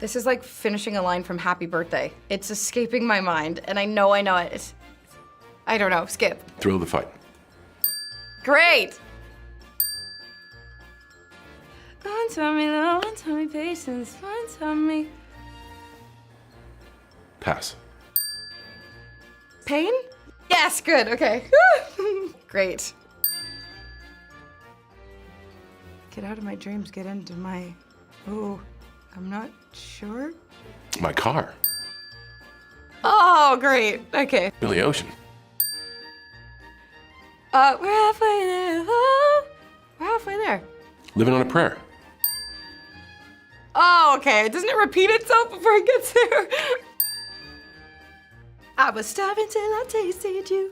This is like finishing a line from Happy Birthday. It's escaping my mind, and I know it. I don't know, skip. Thrill of the fight. Great! One taught me love, one taught me patience, one taught me... Pass. Pain? Yes, good, okay. Great. Get out of my dreams, get into my... Oh, I'm not sure. My car. Oh, great, okay. Billy Ocean. We're halfway there. Oh, we're halfway there. Living on a Prayer. Oh, okay. Doesn't it repeat itself before it gets there? I was starving till I tasted you.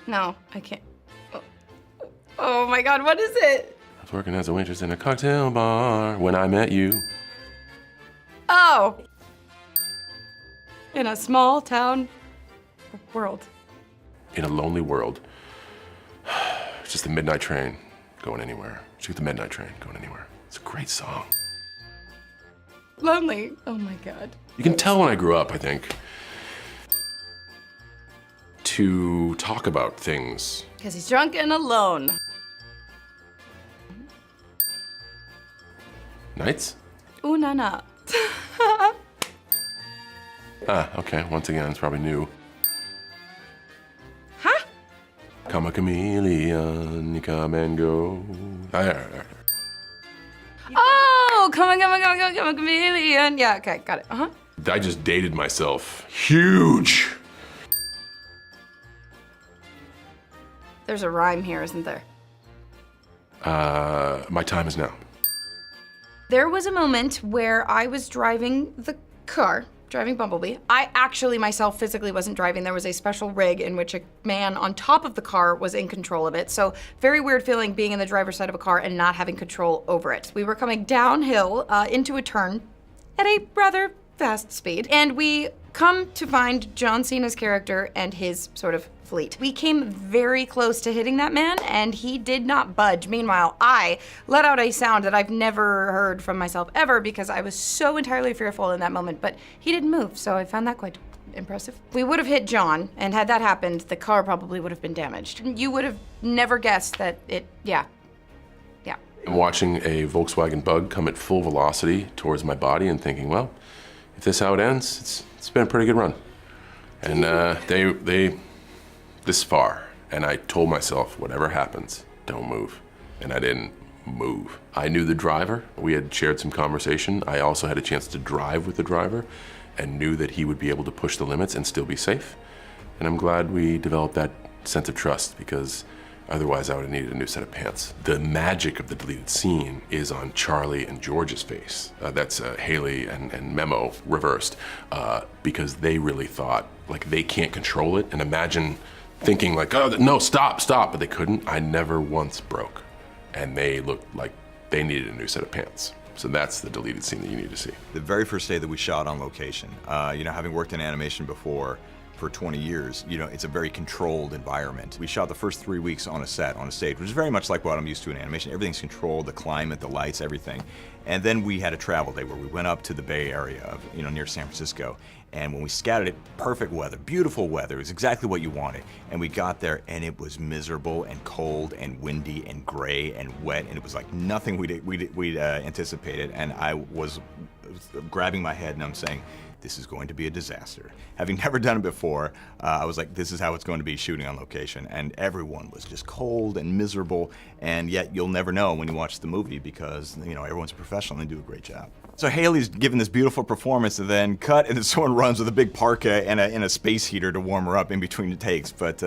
No, I can't. Oh my God, what is it? I was working as a waitress in a cocktail bar when I met you. Oh. In a small town world. In a lonely world. It's just the midnight train going anywhere. Shoot the midnight train going anywhere. It's a great song. Lonely. Oh my God. You can tell when I grew up, I think, to talk about things. Because he's drunk and alone. Nights? Ooh, na na. Okay, once again, it's probably new. Huh? Come a chameleon, you come and go. Oh, come on, chameleon. Yeah, okay, got it. Uh-huh. I just dated myself. Huge! There's a rhyme here, isn't there? My time is now. There was a moment where I was driving the car, driving Bumblebee. I actually myself physically wasn't driving. There was a special rig in which a man on top of the car was in control of it. So very weird feeling being in the driver's side of a car and not having control over it. We were coming downhill into a turn at a rather fast speed. And we come to find John Cena's character and his sort of fleet. We came very close to hitting that man and he did not budge. Meanwhile, I let out a sound that I've never heard from myself ever because I was so entirely fearful in that moment, but he didn't move, so I found that quite impressive. We would have hit John, and had that happened, the car probably would have been damaged. You would have never guessed that yeah. I'm watching a Volkswagen Bug come at full velocity towards my body and thinking, well, if this is how it ends, it's been a pretty good run. And they this far, and I told myself, whatever happens, don't move. And I didn't move. I knew the driver. We had shared some conversation. I also had a chance to drive with the driver and knew that he would be able to push the limits and still be safe. And I'm glad we developed that sense of trust because otherwise I would have needed a new set of pants. The magic of the deleted scene is on Charlie and George's face. That's Hailee and Memo reversed because they really thought, like, they can't control it. And imagine thinking like, oh, no, stop, but they couldn't. I never once broke. And they looked like they needed a new set of pants. So that's the deleted scene that you need to see. The very first day that we shot on location, having worked in animation before for 20 years, it's a very controlled environment. We shot the first 3 weeks on a set, on a stage, which is very much like what I'm used to in animation. Everything's controlled, the climate, the lights, everything. And then we had a travel day where we went up to the Bay Area, of, near San Francisco. And when we scouted it, perfect weather, beautiful weather, it was exactly what you wanted. And we got there and it was miserable and cold and windy and gray and wet, and it was like nothing we'd anticipated. And I was grabbing my head and I'm saying, this is going to be a disaster. Having never done it before, I was like, this is how it's going to be shooting on location. And everyone was just cold and miserable, and yet you'll never know when you watch the movie because, everyone's a professional and they do a great job. So Hailee's given this beautiful performance and then cut, and then someone runs with a big parka and a space heater to warm her up in between the takes. But,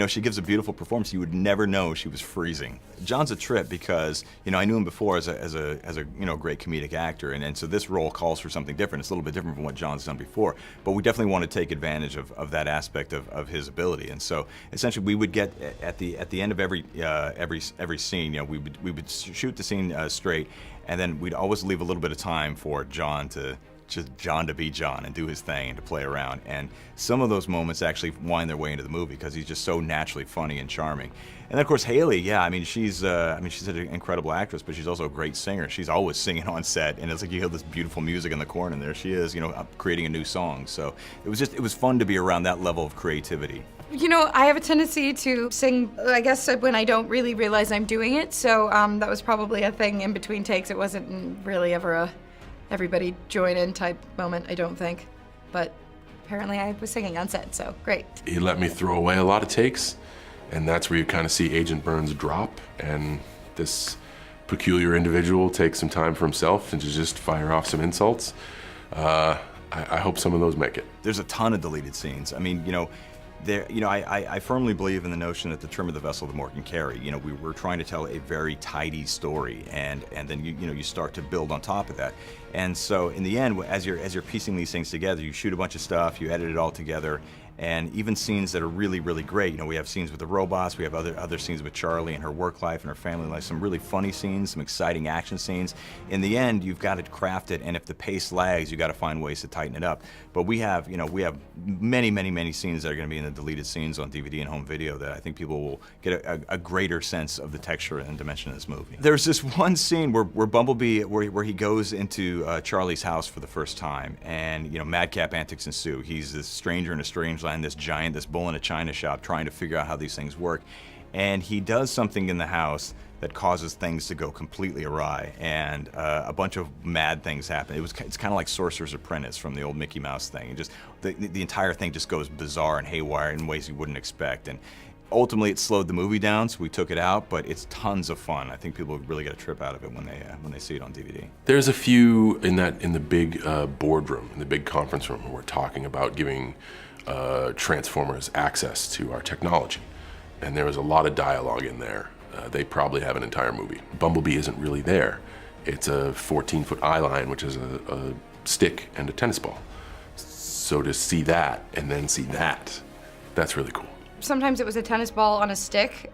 she gives a beautiful performance. You would never know she was freezing. John's a trip because, I knew him before as a great comedic actor, and so this role calls for something different. It's a little bit different from what John's done before, but we definitely want to take advantage of that aspect of his ability. And so essentially we would get at the end of every scene, we would shoot the scene straight, and then we'd always leave a little bit of time for John to just John to be John and do his thing and to play around. And some of those moments actually wind their way into the movie because he's just so naturally funny and charming. And then, of course, Hailee, yeah, she's an incredible actress, but she's also a great singer. She's always singing on set, and it's like you hear this beautiful music in the corner, and there she is, creating a new song. So it was fun to be around that level of creativity. I have a tendency to sing, I guess, when I don't really realize I'm doing it, so that was probably a thing in between takes. It wasn't really ever a everybody join in type moment, I don't think. But apparently I was singing on set, so great. He let me throw away a lot of takes, and that's where you kind of see Agent Burns drop, and this peculiar individual take some time for himself and to just fire off some insults. I hope some of those make it. There's a ton of deleted scenes. I firmly believe in the notion that the trim of the vessel the more can carry. We're trying to tell a very tidy story, and then you start to build on top of that. And so in the end, as you're piecing these things together, you shoot a bunch of stuff, you edit it all together, and even scenes that are really, really great. We have scenes with the robots, we have other scenes with Charlie and her work life and her family life, some really funny scenes, some exciting action scenes. In the end, you've got to craft it, and if the pace lags, you've got to find ways to tighten it up. But we have many, many, many scenes that are going to be in the deleted scenes on DVD and home video that I think people will get a greater sense of the texture and dimension of this movie. There's this one scene where Bumblebee, where he goes into Charlie's house for the first time, and madcap antics ensue. He's this stranger in a strange land, this bull in a china shop, trying to figure out how these things work, and he does something in the house that causes things to go completely awry, and a bunch of mad things happen. It's kind of like Sorcerer's Apprentice from the old Mickey Mouse thing. And just the entire thing just goes bizarre and haywire in ways you wouldn't expect. And ultimately, it slowed the movie down, so we took it out. But it's tons of fun. I think people really get a trip out of it when they see it on DVD. There's a few in the big boardroom, in the big conference room, where we're talking about giving Transformers access to our technology, and there was a lot of dialogue in there. They probably have an entire movie. Bumblebee isn't really there. It's a 14-foot eye line, which is a stick and a tennis ball. So to see that and then see that, that's really cool. Sometimes it was a tennis ball on a stick,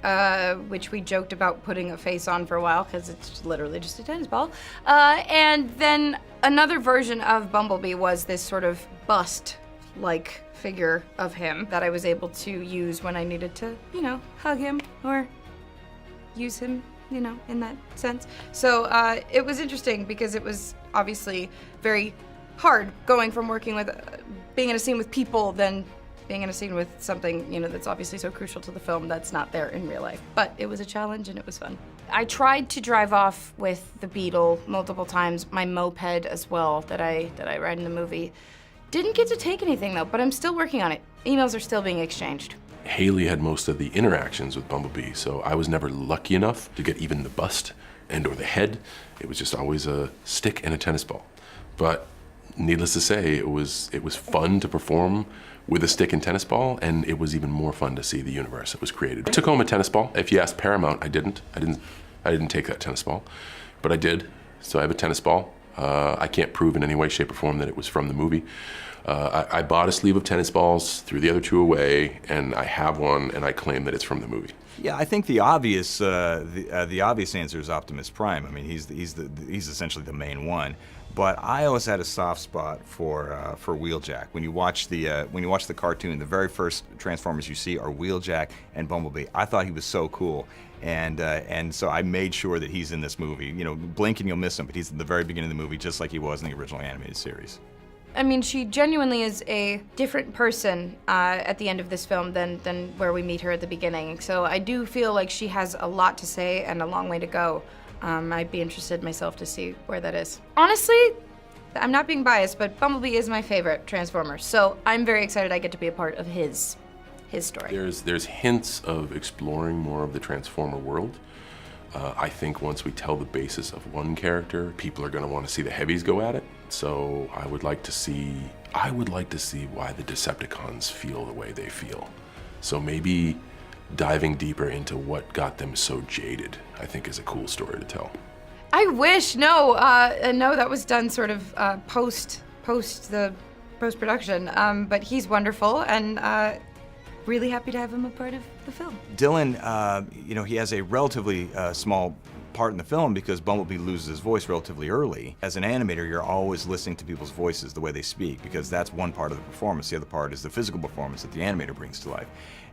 which we joked about putting a face on for a while because it's literally just a tennis ball. And then another version of Bumblebee was this sort of bust-like figure of him that I was able to use when I needed to, hug him or use him, in that sense. So it was interesting because it was obviously very hard going from working with, being in a scene with people than being in a scene with something, that's obviously so crucial to the film that's not there in real life. But it was a challenge and it was fun. I tried to drive off with the Beetle multiple times, my moped as well that I ride in the movie. Didn't get to take anything though, but I'm still working on it. Emails are still being exchanged. Hailee had most of the interactions with Bumblebee, so I was never lucky enough to get even the bust and or the head. It was just always a stick and a tennis ball. But needless to say, it was fun to perform with a stick and tennis ball, and it was even more fun to see the universe that was created. I took home a tennis ball. If you asked Paramount, I didn't take that tennis ball, but I did. So I have a tennis ball. I can't prove in any way, shape, or form that it was from the movie. I bought a sleeve of tennis balls, threw the other two away, and I have one, and I claim that it's from the movie. Yeah, I think the obvious answer is Optimus Prime. He's essentially the main one. But I always had a soft spot for Wheeljack. When you watch the cartoon, the very first Transformers you see are Wheeljack and Bumblebee. I thought he was so cool, and so I made sure that he's in this movie. Blink and you'll miss him, but he's at the very beginning of the movie, just like he was in the original animated series. She genuinely is a different person at the end of this film than where we meet her at the beginning. So I do feel like she has a lot to say and a long way to go. I'd be interested myself to see where that is. Honestly, I'm not being biased, but Bumblebee is my favorite Transformer. So I'm very excited I get to be a part of his story. There's hints of exploring more of the Transformer world. I think once we tell the basis of one character, people are going to want to see the heavies go at it. So I would like to see why the Decepticons feel the way they feel. So maybe diving deeper into what got them so jaded, I think, is a cool story to tell. I wish. No, that was done sort of post-production. But he's wonderful, and really happy to have him a part of the film. Dylan, he has a relatively small part in the film because Bumblebee loses his voice relatively early. As an animator, you're always listening to people's voices, the way they speak, because that's one part of the performance. The other part is the physical performance that the animator brings to life.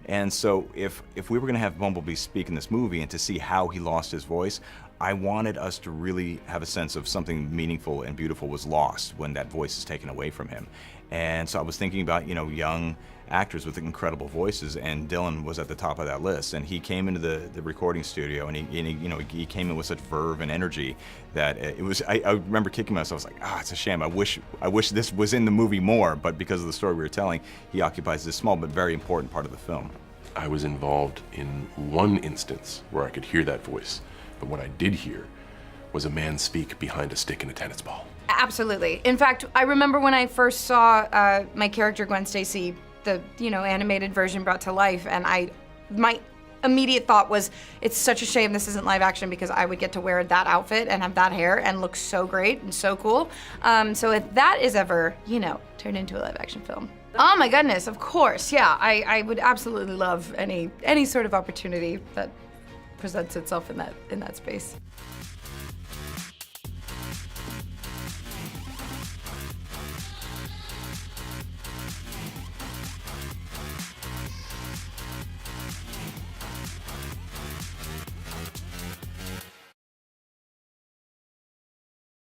And so if we were going to have Bumblebee speak in this movie and to see how he lost his voice, I wanted us to really have a sense of something meaningful and beautiful was lost when that voice is taken away from him. And so I was thinking about, young actors with incredible voices, and Dylan was at the top of that list. And he came into the recording studio, and he came in with such verve and energy that it was. I remember kicking myself. I was like, it's a shame. I wish this was in the movie more. But because of the story we were telling, he occupies this small but very important part of the film. I was involved in one instance where I could hear that voice, but what I did hear was a man speak behind a stick and a tennis ball. Absolutely. In fact, I remember when I first saw my character Gwen Stacy, the animated version brought to life, and my immediate thought was, it's such a shame this isn't live action because I would get to wear that outfit and have that hair and look so great and so cool. So if that is ever, turned into a live action film. Oh my goodness, of course, yeah. I would absolutely love any sort of opportunity that presents itself in that space.